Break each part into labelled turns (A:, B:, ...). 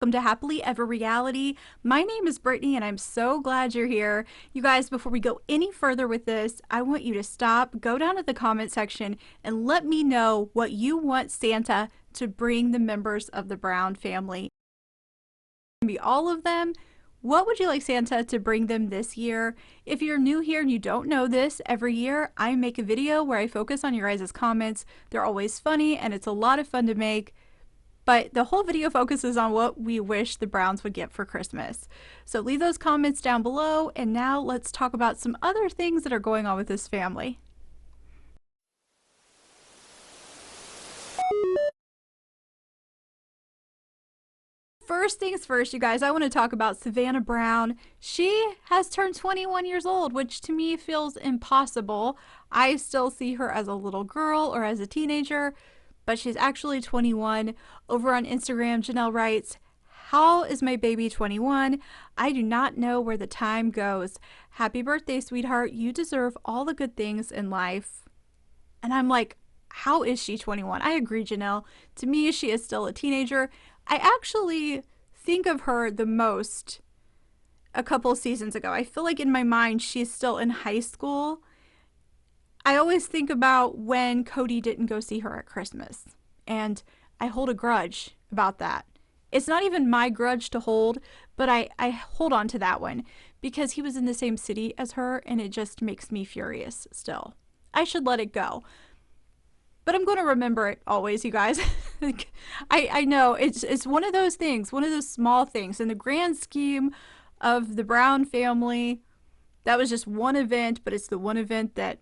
A: Welcome to Happily Ever Reality. My name is Brittany and I'm so glad you're here. You guys, before we go any further with this, I want you to stop, go down to the comment section, and let me know what you want Santa to bring the members of the Brown family. Be all of them. What would you like Santa to bring them this year? If you're new here and you don't know this, every year I make a video where I focus on your guys' comments. They're always funny and it's a lot of fun to make. But the whole video focuses on what we wish the Browns would get for Christmas. So leave those comments down below, and now let's talk about some other things that are going on with this family. First things first, you guys, I want to talk about Savanah Brown. She has turned 21 years old, which to me feels impossible. I still see her as a little girl or as a teenager, but she's actually 21. Over on Instagram, Janelle writes, "How is my baby 21? I do not know where the time goes. Happy birthday, sweetheart. You deserve all the good things in life." And I'm like, how is she 21? I agree, Janelle. To me, she is still a teenager. I actually think of her the most a couple seasons ago. I feel like in my mind, she's still in high school. I always think about when Cody didn't go see her at Christmas, and I hold a grudge about that. It's not even my grudge to hold, but I hold on to that one because he was in the same city as her, and it just makes me furious still. I should let it go. But I'm going to remember it always, you guys. I know it's one of those things, one of those small things. In the grand scheme of the Brown family, that was just one event, but it's the one event that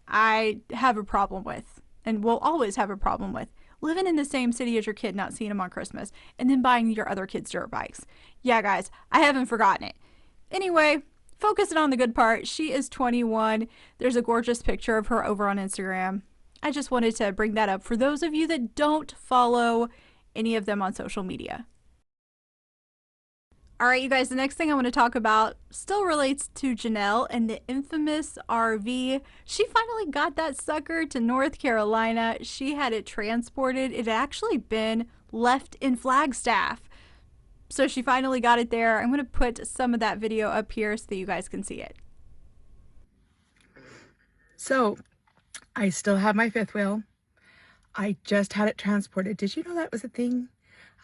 A: I have a problem with and will always have a problem with. Living in the same city as your kid, not seeing him on Christmas, and then buying your other kids dirt bikes. Yeah, guys, I haven't forgotten it. Anyway, focusing on the good part, she is 21. There's a gorgeous picture of her over on Instagram. I just wanted to bring that up for those of you that don't follow any of them on social media. All right, you guys, the next thing I want to talk about still relates to Janelle and the infamous RV. She finally got that sucker to North Carolina. She had it transported. It had actually been left in Flagstaff. So she finally got it there. I'm going to put some of that video up here so that you guys can see it.
B: So I still have my fifth wheel. I just had it transported. Did you know that was a thing?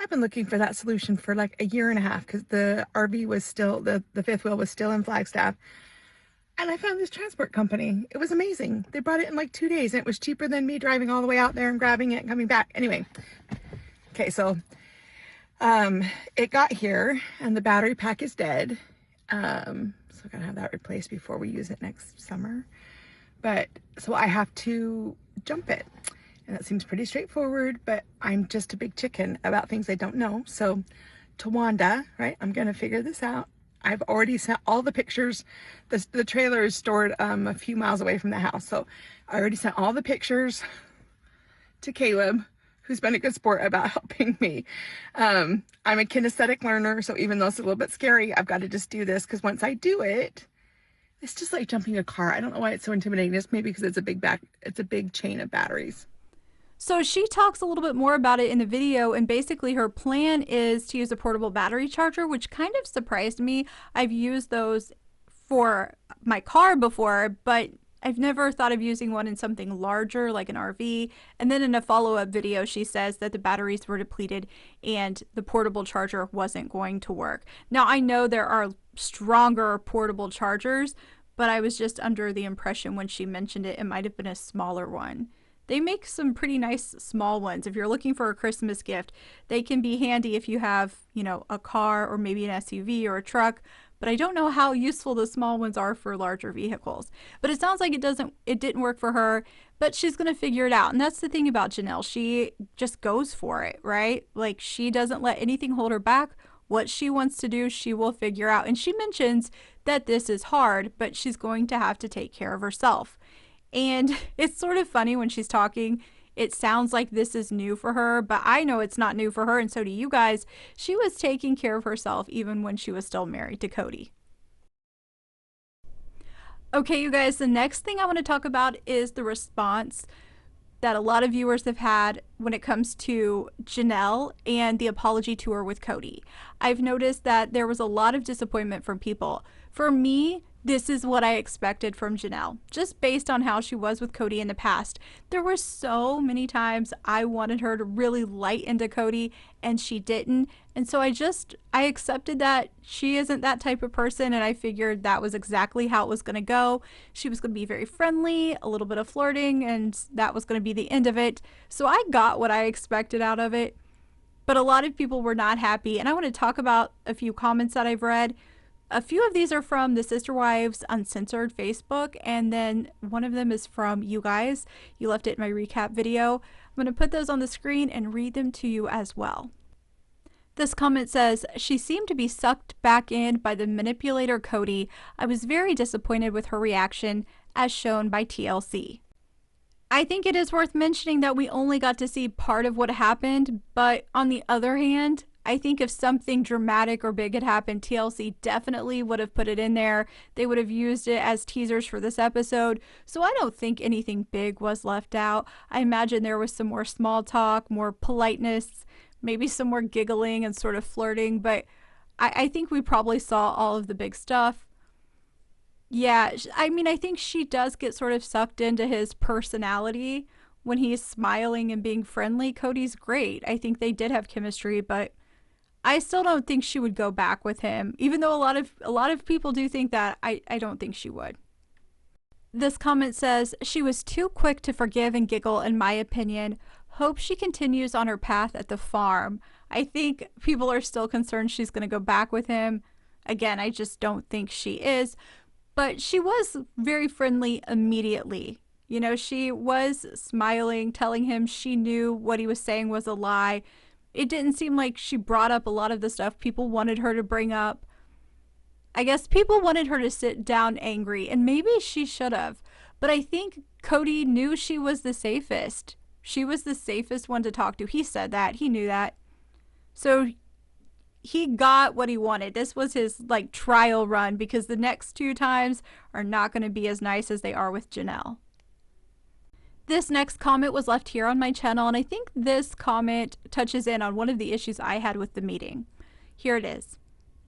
B: I've been looking for that solution for like a year and a half because the RV was still, the fifth wheel was still in Flagstaff. And I found this transport company. It was amazing. They brought it in like 2 days and it was cheaper than me driving all the way out there and grabbing it and coming back. Anyway, okay, so it got here and the battery pack is dead. So I gotta have that replaced before we use it next summer. But so I have to jump it. And that seems pretty straightforward, but I'm just a big chicken about things I don't know. So to Wanda, right, I'm going to figure this out. I've already sent all the pictures. The trailer is stored a few miles away from the house. So I already sent all the pictures to Caleb, who's been a good sport about helping me. I'm a kinesthetic learner, so even though it's a little bit scary, I've got to just do this because once I do it, it's just like jumping a car. I don't know why it's so intimidating. It's maybe because it's a big chain of batteries.
A: So she talks a little bit more about it in the video, and basically her plan is to use a portable battery charger, which kind of surprised me. I've used those for my car before, but I've never thought of using one in something larger like an RV. And then in a follow-up video, she says that the batteries were depleted and the portable charger wasn't going to work. Now, I know there are stronger portable chargers, but I was just under the impression when she mentioned it, it might have been a smaller one. They make some pretty nice small ones. If you're looking for a Christmas gift, they can be handy if you have, you know, a car or maybe an SUV or a truck. But I don't know how useful the small ones are for larger vehicles. But it sounds like it didn't work for her, but she's going to figure it out. And that's the thing about Janelle. She just goes for it, right? Like she doesn't let anything hold her back. What she wants to do, she will figure out. And she mentions that this is hard, but she's going to have to take care of herself. And it's sort of funny when she's talking. It sounds like this is new for her, but I know it's not new for her, and so do you guys. She was taking care of herself even when she was still married to Cody. Okay, you guys, the next thing I want to talk about is the response that a lot of viewers have had when it comes to Janelle and the apology tour with Cody. I've noticed that there was a lot of disappointment from people. For me, this is what I expected from Janelle, just based on how she was with Cody in the past. There were so many times I wanted her to really light into Cody, and she didn't. And so I accepted that she isn't that type of person, and I figured that was exactly how it was going to go. She was going to be very friendly, a little bit of flirting, and that was going to be the end of it. So I got what I expected out of it. But a lot of people were not happy, and I want to talk about a few comments that I've read. A few of these are from the Sister Wives Uncensored Facebook, and then one of them is from you guys. You left it in my recap video. I'm going to put those on the screen and read them to you as well. This comment says, she seemed to be sucked back in by the manipulator Cody. I was very disappointed with her reaction, as shown by TLC. I think it is worth mentioning that we only got to see part of what happened, but on the other hand, I think if something dramatic or big had happened, TLC definitely would have put it in there. They would have used it as teasers for this episode. So I don't think anything big was left out. I imagine there was some more small talk, more politeness, maybe some more giggling and sort of flirting. But I think we probably saw all of the big stuff. Yeah, I mean, I think she does get sort of sucked into his personality when he's smiling and being friendly. Cody's great. I think they did have chemistry, but I still don't think she would go back with him. Even though a lot of people do think that, I don't think she would. This comment says, she was too quick to forgive and giggle in my opinion. Hope she continues on her path at the farm. I think people are still concerned she's going to go back with him. Again, I just don't think she is. But she was very friendly immediately. You know, she was smiling, telling him she knew what he was saying was a lie. It didn't seem like she brought up a lot of the stuff people wanted her to bring up. I guess people wanted her to sit down angry, and maybe she should have. But I think Cody knew she was the safest. She was the safest one to talk to. He said that. He knew that. So he got what he wanted. This was his trial run, because the next two times are not going to be as nice as they are with Janelle. This next comment was left here on my channel, and I think this comment touches in on one of the issues I had with the meeting. Here it is.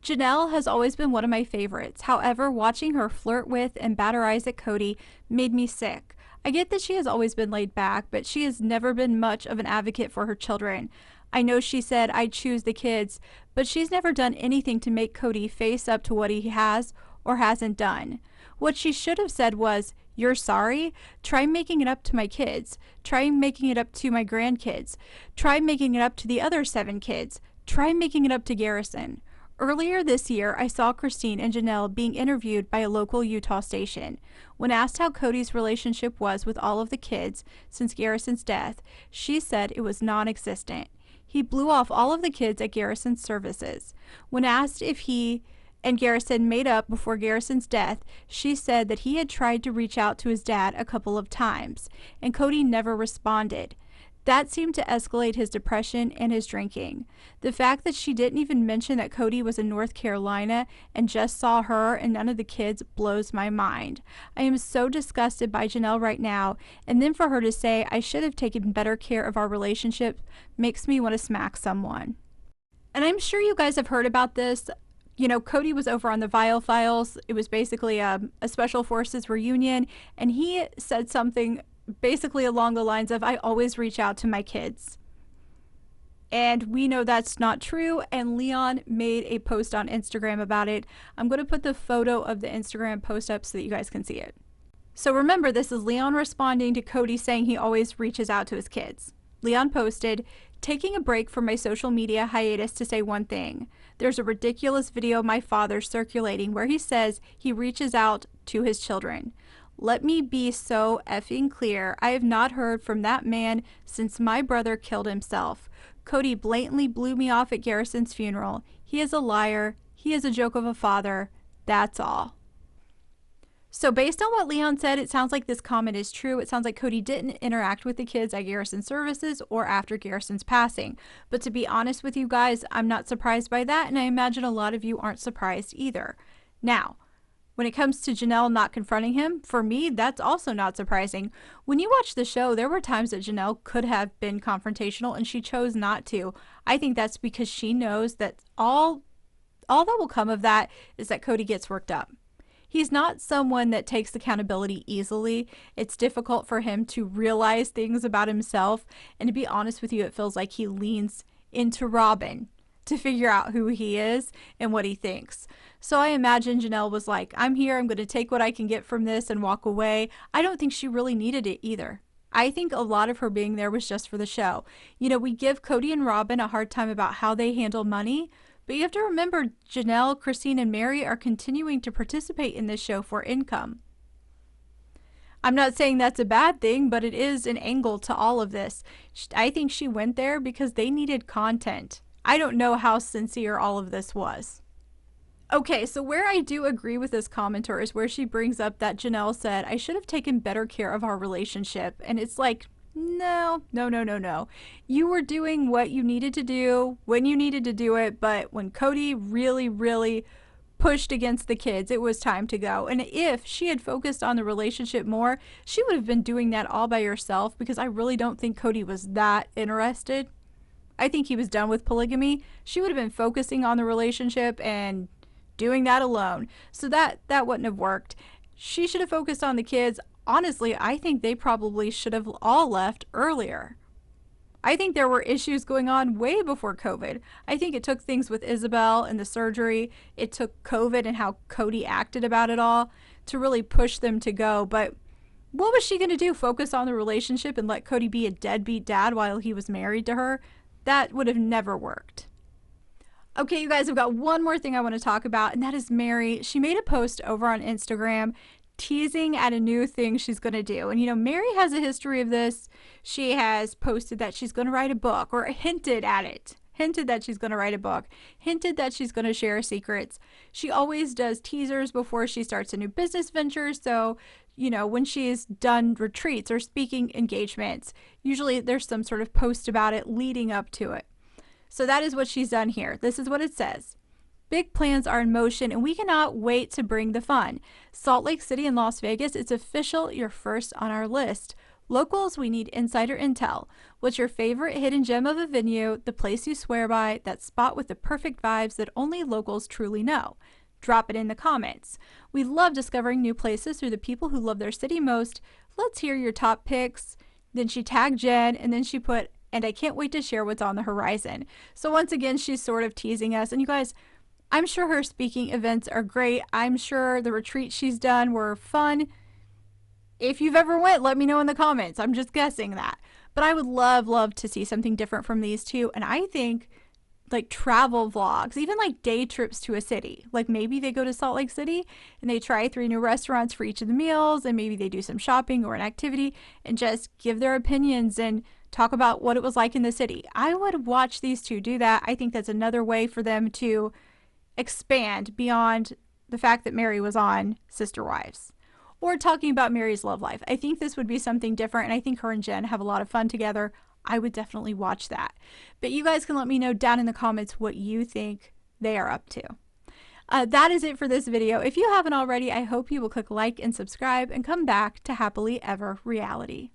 A: Janelle has always been one of my favorites. However, watching her flirt with and batter eyes at Cody made me sick. I get that she has always been laid back, but she has never been much of an advocate for her children. I know she said, "I choose the kids," but she's never done anything to make Cody face up to what he has or hasn't done. What she should have said was, "You're sorry? Try making it up to my kids. Try making it up to my grandkids. Try making it up to the other 7 kids. Try making it up to Garrison." Earlier this year, I saw Christine and Janelle being interviewed by a local Utah station. When asked how Cody's relationship was with all of the kids since Garrison's death, she said it was non-existent. He blew off all of the kids at Garrison's services. When asked if he and Garrison made up before Garrison's death, she said that he had tried to reach out to his dad a couple of times, and Cody never responded. That seemed to escalate his depression and his drinking. The fact that she didn't even mention that Cody was in North Carolina and just saw her and none of the kids blows my mind. I am so disgusted by Janelle right now, and then for her to say I should have taken better care of our relationship makes me want to smack someone. And I'm sure you guys have heard about this. You know, Cody was over on the Vile Files. It was basically a Special Forces reunion, and he said something basically along the lines of, "I always reach out to my kids." And we know that's not true, and Leon made a post on Instagram about it. I'm going to put the photo of the Instagram post up so that you guys can see it. So remember, this is Leon responding to Cody saying he always reaches out to his kids. Leon posted, "Taking a break from my social media hiatus to say one thing. There's a ridiculous video of my father circulating where he says he reaches out to his children. Let me be so effing clear. I have not heard from that man since my brother killed himself. Cody blatantly blew me off at Garrison's funeral. He is a liar. He is a joke of a father. That's all." So based on what Leon said, it sounds like this comment is true. It sounds like Cody didn't interact with the kids at Garrison services or after Garrison's passing. But to be honest with you guys, I'm not surprised by that, and I imagine a lot of you aren't surprised either. Now, When it comes to Janelle not confronting him, for me, that's also not surprising. When you watch the show, there were times that Janelle could have been confrontational and she chose not to. I think that's because she knows that all that will come of that is that Cody gets worked up. He's not someone that takes accountability easily. It's difficult for him to realize things about himself. And to be honest with you, it feels like he leans into Robin to figure out who he is and what he thinks. So I imagine Janelle was like, I'm here, I'm going to take what I can get from this and walk away. I don't think she really needed it either. I think a lot of her being there was just for the show. You know, we give Cody and Robin a hard time about how they handle money, but you have to remember Janelle, Christine, and Mary are continuing to participate in this show for income. I'm not saying that's a bad thing, but it is an angle to all of this. I think she went there because they needed content. I don't know how sincere all of this was. Okay, so where I do agree with this commenter is where she brings up that Janelle said, I should have taken better care of our relationship. And it's like, no, no, no, no, no. You were doing what you needed to do when you needed to do it, but when Cody really, really pushed against the kids, it was time to go. And if she had focused on the relationship more, she would have been doing that all by herself, because I really don't think Cody was that interested. I think he was done with polygamy. She would have been focusing on the relationship and doing that alone. So that wouldn't have worked. She should have focused on the kids. Honestly, I think they probably should have all left earlier. I think there were issues going on way before COVID. I think it took things with Isabel and the surgery. It took COVID and how Cody acted about it all to really push them to go. But what was she going to do? Focus on the relationship and let Cody be a deadbeat dad while he was married to her? That would have never worked. Okay, you guys, I've got one more thing I want to talk about, and that is Mary. She made a post over on Instagram teasing at a new thing she's going to do. And you know, Mary has a history of this. She has posted that she's going to write a book, or hinted at it. Hinted that she's going to write a book. Hinted that she's going to share secrets. She always does teasers before she starts a new business venture. So, you know, when she's done retreats or speaking engagements, usually there's some sort of post about it leading up to it. So that is what she's done here. This is what it says. Big plans are in motion, and we cannot wait to bring the fun. Salt Lake City and Las Vegas, it's official, you're first on our list. Locals, we need insider intel. What's your favorite hidden gem of a venue, the place you swear by, that spot with the perfect vibes that only locals truly know? Drop it in the comments. We love discovering new places through the people who love their city most. Let's hear your top picks. Then she tagged Jen, and then she put, and I can't wait to share what's on the horizon. So once again, she's sort of teasing us. And you guys, I'm sure her speaking events are great. I'm sure the retreats she's done were fun. If you've ever went, let me know in the comments. I'm just guessing that. But I would love to see something different from these two. And I think like travel vlogs, even like day trips to a city. Like maybe they go to Salt Lake City and they try 3 new restaurants for each of the meals, and maybe they do some shopping or an activity and just give their opinions and talk about what it was like in the city. I would watch these two do that. I think that's another way for them to expand beyond the fact that Mary was on Sister Wives, or talking about Mary's love life. I think this would be something different, and I think her and Jen have a lot of fun together. I would definitely watch that. But you guys can let me know down in the comments what you think they are up to. That is it for this video. If you haven't already, I hope you will click like and subscribe and come back to Happily Ever Reality.